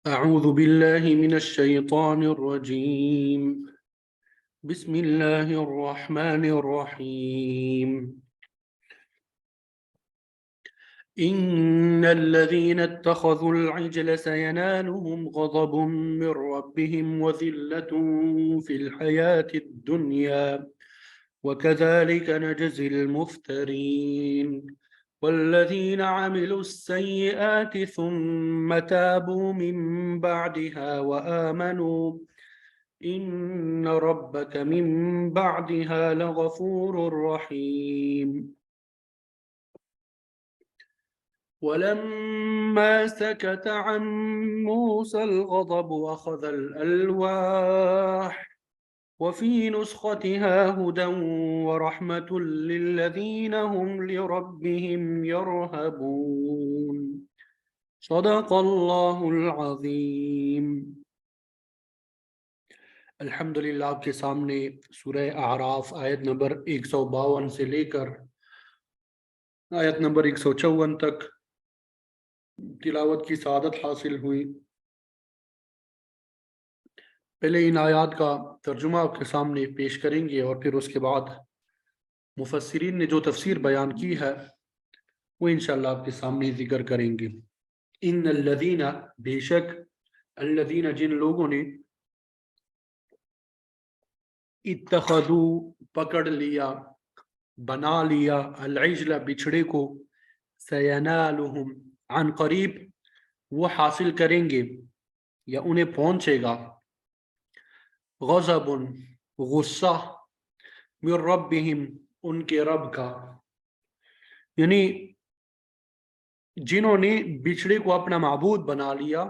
أعوذ بالله من الشيطان الرجيم. بسم الله الرحمن الرحيم. إن الذين اتخذوا العجل سينالهم غضب من ربهم وذلة في الحياة الدنيا وكذلك نجزي المفترين. والذين عملوا السيئات ثم تابوا من بعدها وآمنوا إن ربك من بعدها لغفور رحيم. ولما سكت عن موسى الغضب أخذ الألواح وفي نسختها هدى ورحمة للذين هم لربهم يرهبون. صدق الله العظيم. الحمدللہ آپ کے سامنے سورہ اعراف آیت نمبر 152 سے لے کر آیت نمبر 154 تک تلاوت کی سعادت حاصل ہوئی۔ پہلے ان آیات کا ترجمہ آپ کے سامنے پیش کریں گے اور پھر اس کے بعد مفسرین نے جو تفسیر بیان کی ہے وہ انشاءاللہ آپ کے سامنے ذکر کریں گے۔ ان الذین، بے شک، الذین جن لوگوں نے، اتخذو پکڑ لیا، بنا لیا، العجل بچھڑے کو، سینالہم عن قریب وہ حاصل کریں گے یا انہیں پہنچے گا، غضب غصہ، من ربہم ان کے رب کا، یعنی جنہوں نے بچھڑے کو اپنا معبود بنا لیا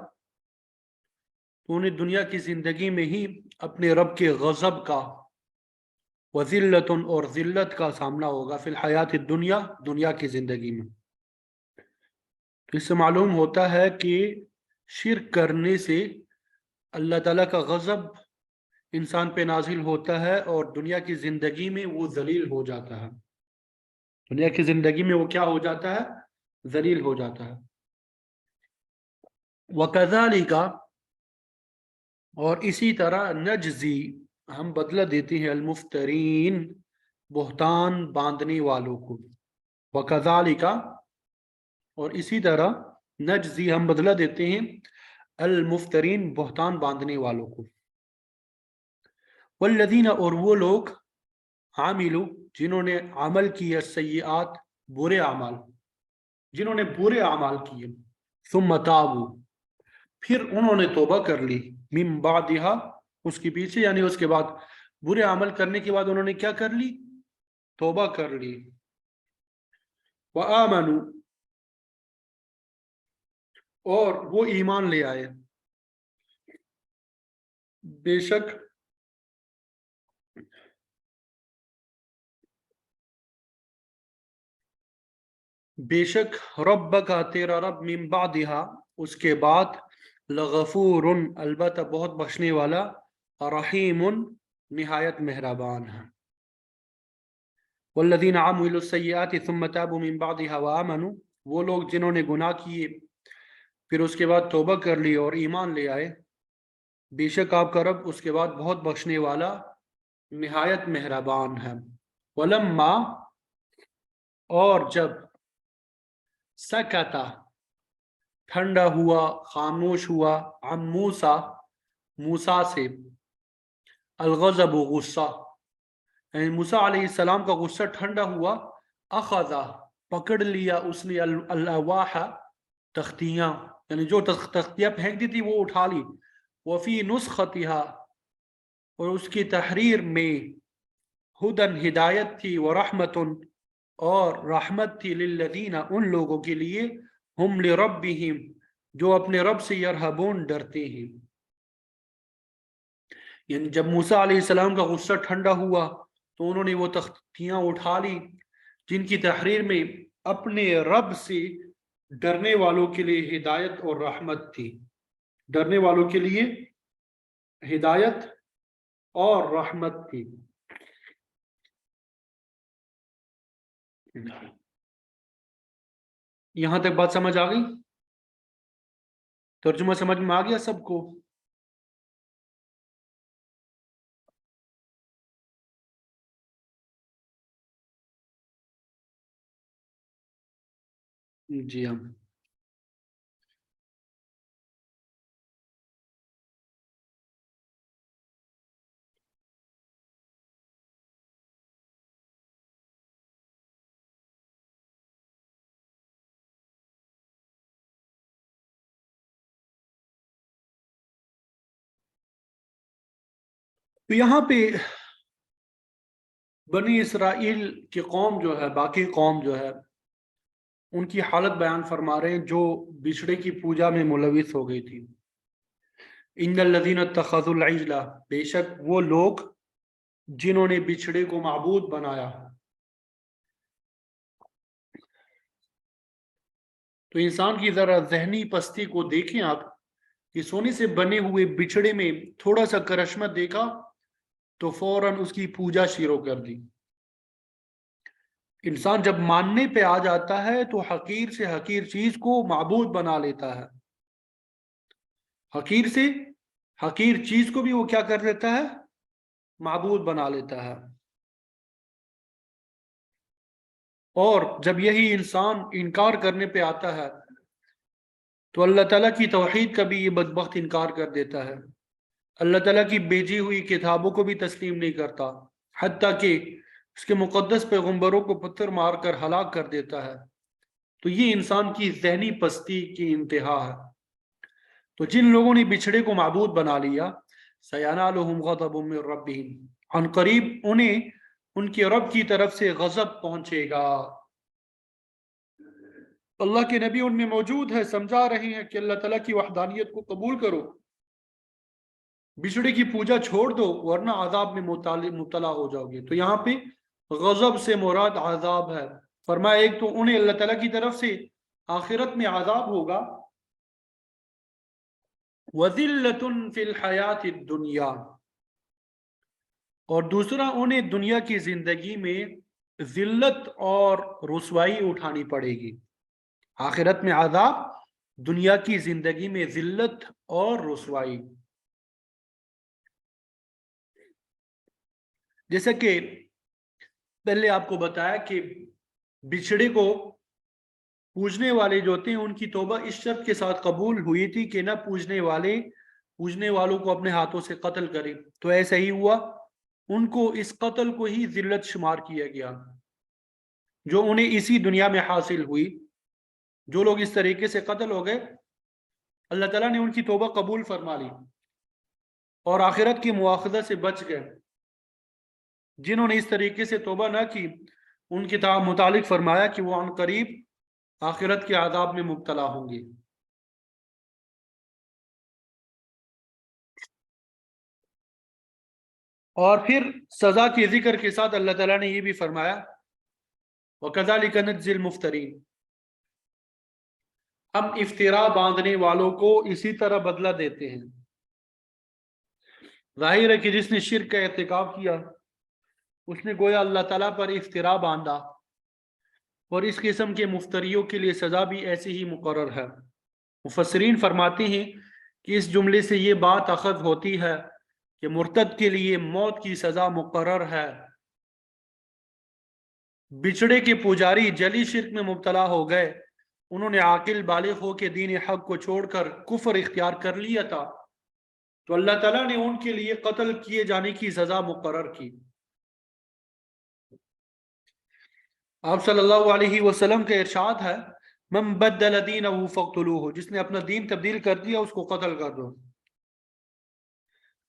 تو انہیں دنیا کی زندگی میں ہی اپنے رب کے غضب کا، وذلت اور ذلت کا سامنا ہوگا، فی الحیات الدنیا، دنیا کی زندگی میں۔ اس سے معلوم ہوتا ہے کہ شرک کرنے سے اللہ تعالیٰ کا غضب انسان پہ نازل ہوتا ہے اور دنیا کی زندگی میں وہ ذلیل ہو جاتا ہے، دنیا کی زندگی میں وہ کیا ہو جاتا ہے؟ ذلیل ہو جاتا ہے۔ وَكَذَلِكَ اور اسی طرح، نجزی ہم بدلہ دیتے ہیں، المفترین بہتان باندھنے والوں کو، وَكَذَلِكَ اور اسی طرح، نجزی ہم بدلہ دیتے ہیں، المفترین بہتان باندھنے والوں کو، والذین اور وہ لوگ، عاملو جنہوں نے عمل کیا، السیئات برے اعمال، جنہوں نے برے اعمال کیے، ثم تابو پھر انہوں نے توبہ کر لی، من بعدہا اس کے پیچھے، یعنی اس کے بعد برے عمل کرنے کے بعد انہوں نے کیا کر لی؟ توبہ کر لی، وآمنوا اور وہ ایمان لے آئے، بے شک رب کا تیرا رب، من بعدہا اس کے بعد، لغفور البتہ بہت بخشنے والا، رحیم نہایت مہربان ہے۔ والذین عملوا السیئات ثم تابوا من بعدها وآمنوا وہ لوگ جنہوں نے گناہ کیے پھر اس کے بعد توبہ کر لی اور ایمان لے آئے، بے شک آپ کا رب اس کے بعد بہت بخشنے والا، نہایت مہربان ہے۔ ولما اور جب، سکتا ٹھنڈا ہوا، خاموش ہوا، عن موسیٰ موسیٰ سے، الغضب غصہ، یعنی موسیٰ علیہ السلام کا غصہ ٹھنڈا ہوا، اخذا پکڑ لیا اس نے، الالواح تختیاں، یعنی جو تختیاں پھینک دی تھی وہ اٹھا لی، وفی نسختہا اور اس کی تحریر میں، ہدن ہدایت تھی، ورحمت اور رحمت تھی، للذین ان لوگوں کے لیے، ہم لربہم جو اپنے رب سے، یرہبون ڈرتے ہیں۔ یعنی جب موسیٰ علیہ السلام کا غصہ ٹھنڈا ہوا تو انہوں نے وہ تختیاں اٹھا لی جن کی تحریر میں اپنے رب سے ڈرنے والوں کے لیے ہدایت اور رحمت تھی، ڈرنے والوں کے لیے ہدایت اور رحمت تھی۔ یہاں تک بات سمجھ آ گئی؟ ترجمہ سمجھ میں آ گیا سب کو؟ جی ہاں. تو یہاں پہ بنی اسرائیل کی قوم جو ہے، باقی قوم جو ہے، ان کی حالت بیان فرما رہے ہیں جو بچھڑے کی پوجا میں ملوث ہو گئی تھی. ان الذین اتخذوا العجل، بے شک وہ لوگ جنہوں نے بچھڑے کو معبود بنایا. تو انسان کی ذرا ذہنی پستی کو دیکھیں آپ، کہ سونے سے بنے ہوئے بچھڑے میں تھوڑا سا کرشمہ دیکھا تو فوراً اس کی پوجا شروع کر دی. انسان جب ماننے پہ آ جاتا ہے تو حقیر سے حقیر چیز کو معبود بنا لیتا ہے. حقیر سے حقیر چیز کو بھی وہ کیا کر لیتا ہے؟ معبود بنا لیتا ہے. اور جب یہی انسان انکار کرنے پہ آتا ہے تو اللہ تعالیٰ کی توحید کا بھی یہ بدبخت انکار کر دیتا ہے. اللہ تعالیٰ کی بھیجی ہوئی کتابوں کو بھی تسلیم نہیں کرتا، حتیٰ کہ اس کے مقدس پیغمبروں کو پتھر مار کر ہلاک کر دیتا ہے. تو یہ انسان کی ذہنی پستی کی انتہا ہے. تو جن لوگوں نے بچھڑے کو معبود بنا لیا، سَيَنَالُهُمْ غَضَبٌ مِّن رَّبِّهِمْ، عن قریب انہیں ان کے رب کی طرف سے غضب پہنچے گا. اللہ کے نبی ان میں موجود ہے، سمجھا رہے ہیں کہ اللہ تعالیٰ کی وحدانیت کو قبول کرو، بچھڑے کی پوجا چھوڑ دو ورنہ عذاب میں مبتلا ہو جاؤ گے. تو یہاں پہ غضب سے مراد عذاب ہے. فرمایا ایک تو انہیں اللہ تعالیٰ کی طرف سے آخرت میں عذاب ہوگا، وَذِلَّةٌ فِي الْحَيَاةِ الدُّنْيَا، اور دوسرا انہیں دنیا کی زندگی میں ذلت اور رسوائی اٹھانی پڑے گی. آخرت میں عذاب، دنیا کی زندگی میں ذلت اور رسوائی. جیسا کہ پہلے آپ کو بتایا کہ بچھڑے کو پوجنے والے جو ہوتے ہیں ان کی توبہ اس شرط کے ساتھ قبول ہوئی تھی کہ نہ پوجنے والوں کو اپنے ہاتھوں سے قتل کرے. تو ایسا ہی ہوا، ان کو اس قتل کو ہی ذلت شمار کیا گیا جو انہیں اسی دنیا میں حاصل ہوئی. جو لوگ اس طریقے سے قتل ہو گئے، اللہ تعالیٰ نے ان کی توبہ قبول فرما لی اور آخرت کی مواخذہ سے بچ گئے. جنہوں نے اس طریقے سے توبہ نہ کی، ان کے متعلق فرمایا کہ وہ عن قریب آخرت کے عذاب میں مبتلا ہوں گے. اور پھر سزا کے ذکر کے ساتھ اللہ تعالیٰ نے یہ بھی فرمایا وَكَذَلِكَ نَجْزِي الْمُفْتَرِينَ، ہم افطرا باندھنے والوں کو اسی طرح بدلہ دیتے ہیں. ظاہر ہے کہ جس نے شرک کا ارتکاب کیا اس نے گویا اللہ تعالیٰ پر افطرا باندھا، اور اس قسم کے مفتریوں کے لیے سزا بھی ایسی ہی مقرر ہے. مفسرین فرماتے ہیں کہ اس جملے سے یہ بات اخذ ہوتی ہے کہ مرتد کے لیے موت کی سزا مقرر ہے. بچھڑے کے پجاری جلی شرک میں مبتلا ہو گئے، انہوں نے عاقل بالغ ہو کے دین حق کو چھوڑ کر کفر اختیار کر لیا تھا، تو اللہ تعالیٰ نے ان کے لیے قتل کیے جانے کی سزا مقرر کی. آپ صلی اللہ علیہ وسلم کا ارشاد ہے من بدل دینہ فاقتلوہ، جس نے اپنا دین تبدیل کر دیا اس کو قتل کر دو.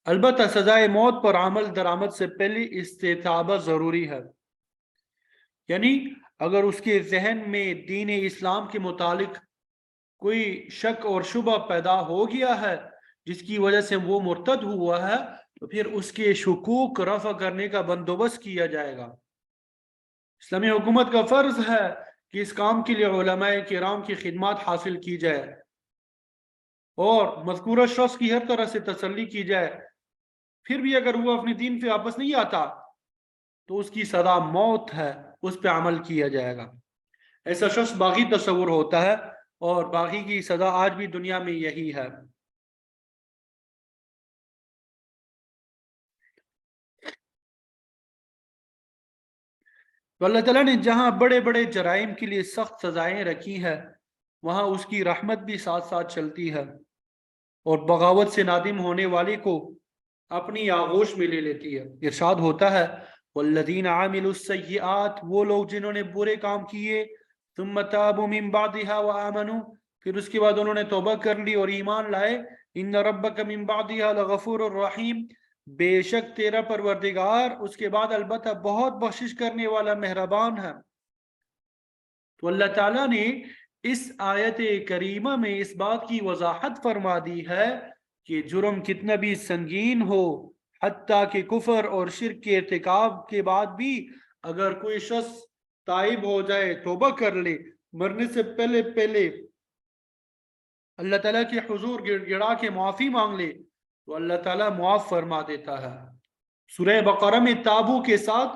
البتہ سزائے موت پر عمل درآمد سے پہلے استتابہ ضروری ہے، یعنی اگر اس کے ذہن میں دین اسلام کے متعلق کوئی شک اور شبہ پیدا ہو گیا ہے جس کی وجہ سے وہ مرتد ہوا ہے، تو پھر اس کے شکوک رفع کرنے کا بندوبست کیا جائے گا. اسلامی حکومت کا فرض ہے کہ اس کام کے لیے علماء کرام کی خدمات حاصل کی جائے اور مذکورہ شخص کی ہر طرح سے تسلی کی جائے. پھر بھی اگر وہ اپنے دین پہ واپس نہیں آتا تو اس کی سزا موت ہے، اس پہ عمل کیا جائے گا. ایسا شخص باغی تصور ہوتا ہے اور باقی کی سزا آج بھی دنیا میں یہی ہے۔ تو اللہ تعالیٰ نے جہاں بڑے بڑے جرائم کے لیے سخت سزائیں رکھی ہیں، وہاں اس کی رحمت بھی ساتھ ساتھ چلتی ہے، اور بغاوت سے نادم ہونے والے کو اپنی آغوش میں لے لیتی ہے۔ ارشاد ہوتا ہے والذین عاملوا السیئات، وہ لوگ جنہوں نے برے کام کیے، ثم تابوا من بعدها وآمنوا، پھر اس کے بعد انہوں نے توبہ کر لی اور ایمان لائے، ان ربک من بعدها لغفور الرحیم، بے شک تیرا پروردگار اس کے بعد البتہ بہت بخشش کرنے والا مہربان ہے۔ تو اللہ تعالیٰ نے اس آیت کریمہ میں اس بات کی وضاحت فرما دی ہے کہ جرم کتنا بھی سنگین ہو، حتیٰ کہ کفر اور شرک کے ارتکاب کے بعد بھی اگر کوئی شخص تائب ہو جائے، توبہ کر لے، مرنے سے پہلے پہلے اللہ تعالیٰ کے حضور گڑ گڑا کے معافی مانگ لے، تو اللہ تعالیٰ معاف فرما دیتا ہے۔ سورہ بقرہ میں تابو کے ساتھ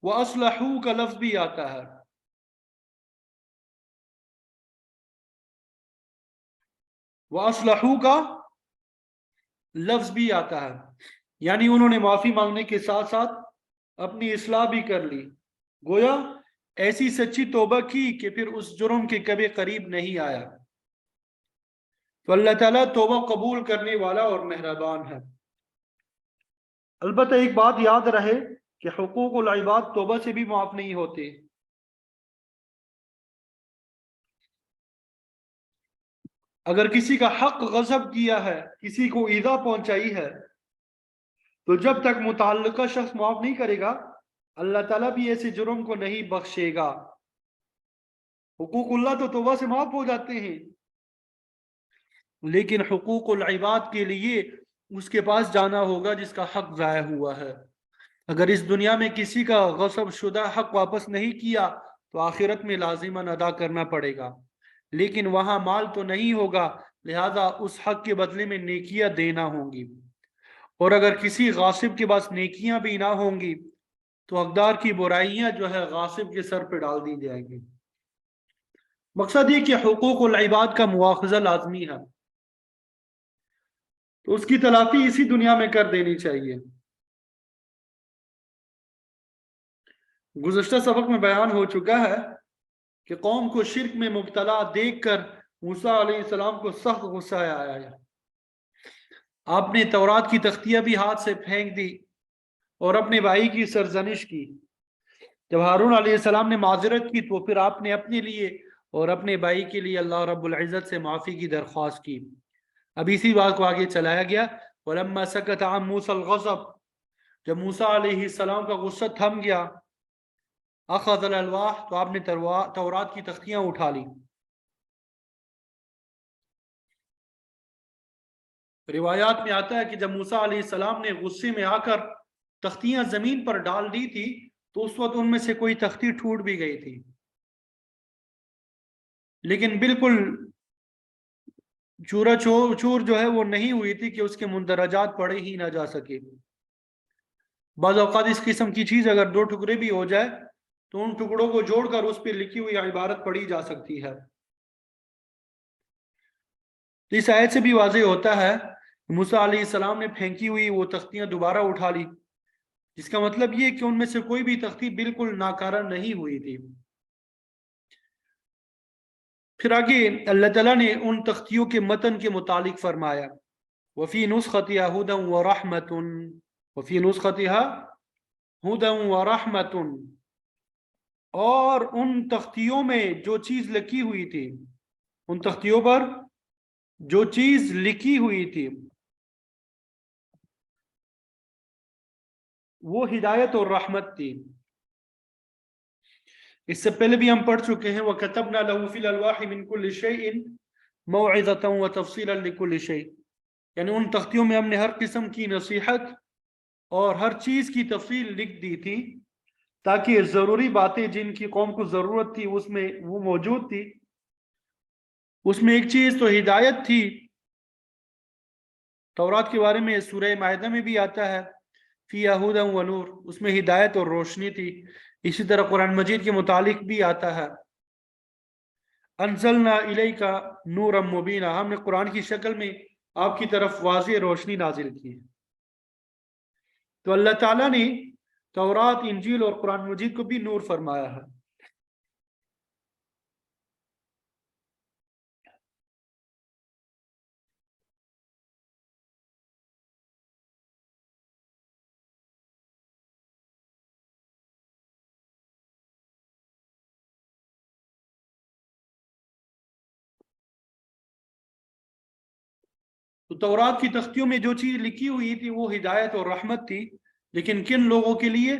وَأَصْلَحُوا کا لفظ بھی آتا ہے، وَأَصْلَحُوا کا لفظ بھی آتا ہے، یعنی انہوں نے معافی مانگنے کے ساتھ ساتھ اپنی اصلاح بھی کر لی، گویا ایسی سچی توبہ کی کہ پھر اس جرم کے کبھی قریب نہیں آیا۔ تو اللہ تعالیٰ توبہ قبول کرنے والا اور مہربان ہے۔ البتہ ایک بات یاد رہے کہ حقوق العباد توبہ سے بھی معاف نہیں ہوتے۔ اگر کسی کا حق غصب کیا ہے، کسی کو ایذا پہنچائی ہے، تو جب تک متعلقہ شخص معاف نہیں کرے گا، اللہ تعالیٰ بھی ایسے جرم کو نہیں بخشے گا۔ حقوق اللہ تو توبہ سے معاف ہو جاتے ہیں، لیکن حقوق العباد کے لیے اس کے پاس جانا ہوگا جس کا حق ضائع ہوا ہے۔ اگر اس دنیا میں کسی کا غصب شدہ حق واپس نہیں کیا تو آخرت میں لازماً ادا کرنا پڑے گا، لیکن وہاں مال تو نہیں ہوگا، لہذا اس حق کے بدلے میں نیکیاں دینا ہوں گی، اور اگر کسی غاصب کے پاس نیکیاں بھی نہ ہوں گی تو حقدار کی برائیاں جو ہے غاصب کے سر پہ ڈال دی جائیں گی۔ مقصد یہ کہ حقوق العباد کا مواخذہ لازمی ہے، تو اس کی تلافی اسی دنیا میں کر دینی چاہیے۔ گزشتہ سبق میں بیان ہو چکا ہے کہ قوم کو شرک میں مبتلا دیکھ کر موسیٰ علیہ السلام کو سخت غصہ آیا ہے۔ آپ نے تورات کی تختیاں بھی ہاتھ سے پھینک دی اور اپنے بھائی کی سرزنش کی۔ جب ہارون علیہ السلام نے معذرت کی تو پھر آپ نے اپنے لیے اور اپنے بھائی کے لیے اللہ رب العزت سے معافی کی درخواست کی۔ اب اسی بات کو آگے چلایا گیا، وَلَمَّا سَكَتَ عَن مُوسَى الْغَضَبُ، جب موسیٰ علیہ السلام کا غصہ تھم گیا، اخذ الالواح، تو آپ نے تورات کی تختیاں اٹھا لی۔ روایات میں آتا ہے کہ جب موسیٰ علیہ السلام نے غصے میں آ کر تختیاں زمین پر ڈال دی تھی تو اس وقت ان میں سے کوئی تختی ٹوٹ بھی گئی تھی، لیکن بالکل چورا چور جو ہے وہ نہیں ہوئی تھی کہ اس کے مندرجات پڑھے ہی نہ جا سکے۔ بعض اوقات اس قسم کی چیز اگر دو ٹکڑے بھی ہو جائے تو ان ٹکڑوں کو جوڑ کر اس پہ لکھی ہوئی عبارت پڑھی جا سکتی ہے۔ تو اس آیت سے بھی واضح ہوتا ہے موسیٰ علیہ السلام نے پھینکی ہوئی وہ تختیاں دوبارہ اٹھا لی، جس کا مطلب یہ کہ ان میں سے کوئی بھی تختی بالکل ناکارہ نہیں ہوئی تھی۔ پھر آگے اللہ تعالیٰ نے ان تختیوں کے متن کے متعلق فرمایا وفی نسختها ہدى ورحمۃ، وفی نسختها ہدى ورحمۃ، اور ان تختیوں میں جو چیز لکھی ہوئی تھی، ان تختیوں پر جو چیز لکھی ہوئی تھی وہ ہدایت اور رحمت تھی۔ اس سے پہلے بھی ہم پڑھ چکے ہیں وَكَتَبْنَا لَهُ فِي الْأَلْوَاحِ مِنْ كُلِّ شَيْءٍ مَوْعِظَةً وَتَفْصِيلًا لِكُلِّ شَيْءٍ، یعنی ان تختیوں میں ہم نے ہر قسم کی نصیحت اور ہر چیز کی تفصیل لکھ دی تھی تاکہ ضروری باتیں جن کی قوم کو ضرورت تھی اس میں وہ موجود تھی۔ اس میں ایک چیز تو ہدایت تھی، تورات کے بارے میں سورہ مائدہ میں بھی آتا ہے فیہا ھدی ونور، اس میں ہدایت اور روشنی تھی۔ اسی طرح قرآن مجید کے متعلق بھی آتا ہے انزلنا الیکا نورا مبینا، ہم نے قرآن کی شکل میں آپ کی طرف واضح روشنی نازل کی ہے۔ تو اللہ تعالیٰ نے تورات، انجیل اور قرآن مجید کو بھی نور فرمایا ہے۔ تو تورات کی تختیوں میں جو چیز لکھی ہوئی تھی وہ ہدایت اور رحمت تھی، لیکن کن لوگوں کے لیے؟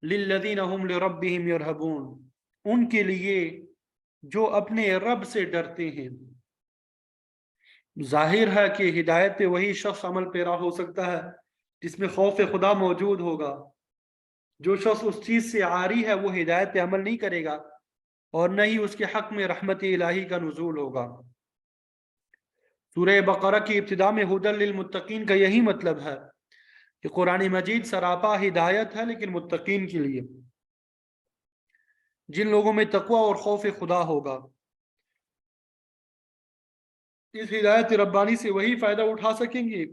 للذین هم لربهم یرہبون، ان کے لیے جو اپنے رب سے ڈرتے ہیں۔ ظاہر ہے کہ ہدایت پہ وہی شخص عمل پیرا ہو سکتا ہے جس میں خوف خدا موجود ہوگا۔ جو شخص اس چیز سے عاری ہے وہ ہدایت پہ عمل نہیں کرے گا، اور نہ ہی اس کے حق میں رحمت الہی کا نزول ہوگا۔ سورہ بقرہ کی ابتدا میں ہدی للمتقین کا یہی مطلب ہے کہ قرآن مجید سراپا ہدایت ہے، لیکن متقین کے لیے، جن لوگوں میں تقوی اور خوف خدا ہوگا۔ اس ہدایت ربانی سے وہی فائدہ اٹھا سکیں گے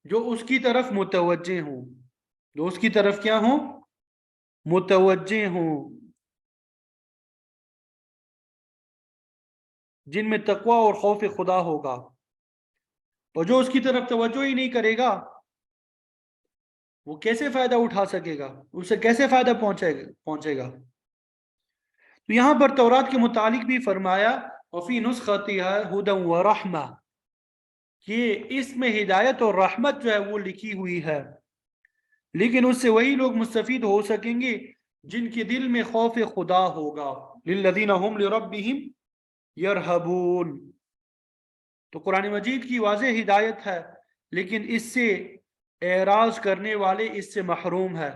جو اس کی طرف متوجہ ہوں، جو اس کی طرف کیا ہوں؟ متوجہ ہوں، جن میں تقوی اور خوف خدا ہوگا۔ اور جو اس کی طرف توجہ ہی نہیں کرے گا وہ کیسے فائدہ اٹھا سکے گا؟ اسے کیسے فائدہ پہنچے گا؟ تو یہاں پر تورات کے متعلق بھی فرمایا وفی نسختها ہدی ورحمہ، کہ اس میں ہدایت اور رحمت جو ہے وہ لکھی ہوئی ہے، لیکن اس سے وہی لوگ مستفید ہو سکیں گے جن کے دل میں خوف خدا ہوگا۔ للذین هم لربهم یرہبون۔ تو قرآن مجید کی واضح ہدایت ہے، لیکن اس سے اعراض کرنے والے اس سے محروم ہے۔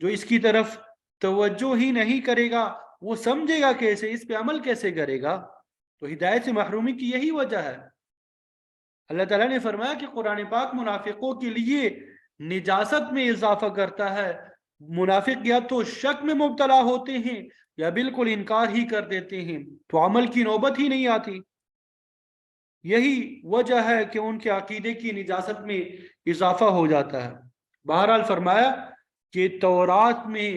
جو اس کی طرف توجہ ہی نہیں کرے گا وہ سمجھے گا کیسے، اس پہ عمل کیسے کرے گا؟ تو ہدایت سے محرومی کی یہی وجہ ہے۔ اللہ تعالیٰ نے فرمایا کہ قرآن پاک منافقوں کے لیے نجاست میں اضافہ کرتا ہے۔ منافق یا تو شک میں مبتلا ہوتے ہیں یا بالکل انکار ہی کر دیتے ہیں، تو عمل کی نوبت ہی نہیں آتی۔ یہی وجہ ہے کہ ان کے عقیدے کی نجاست میں اضافہ ہو جاتا ہے۔ بہرحال فرمایا کہ تورات میں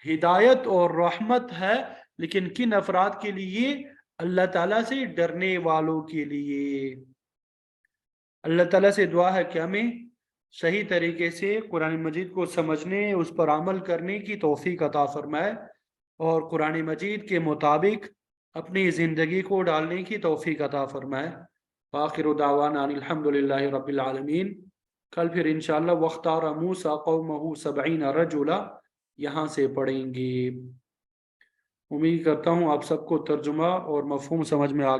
ہدایت اور رحمت ہے، لیکن کن افراد کے لیے؟ اللہ تعالیٰ سے ڈرنے والوں کے لیے۔ اللہ تعالیٰ سے دعا ہے کہ ہمیں صحیح طریقے سے قرآن مجید کو سمجھنے، اس پر عمل کرنے کی توفیق عطا فرمائے، اور قرآن مجید کے مطابق اپنی زندگی کو ڈالنے کی توفیق عطا فرمائے۔ آخر دعوانا ان الحمد للہ رب العالمین۔ کل پھر انشاءاللہ واختار موسیٰ قومہ 70 رجلا یہاں سے پڑھیں گے۔ امید کرتا ہوں آپ سب کو ترجمہ اور مفہوم سمجھ میں آ گیا۔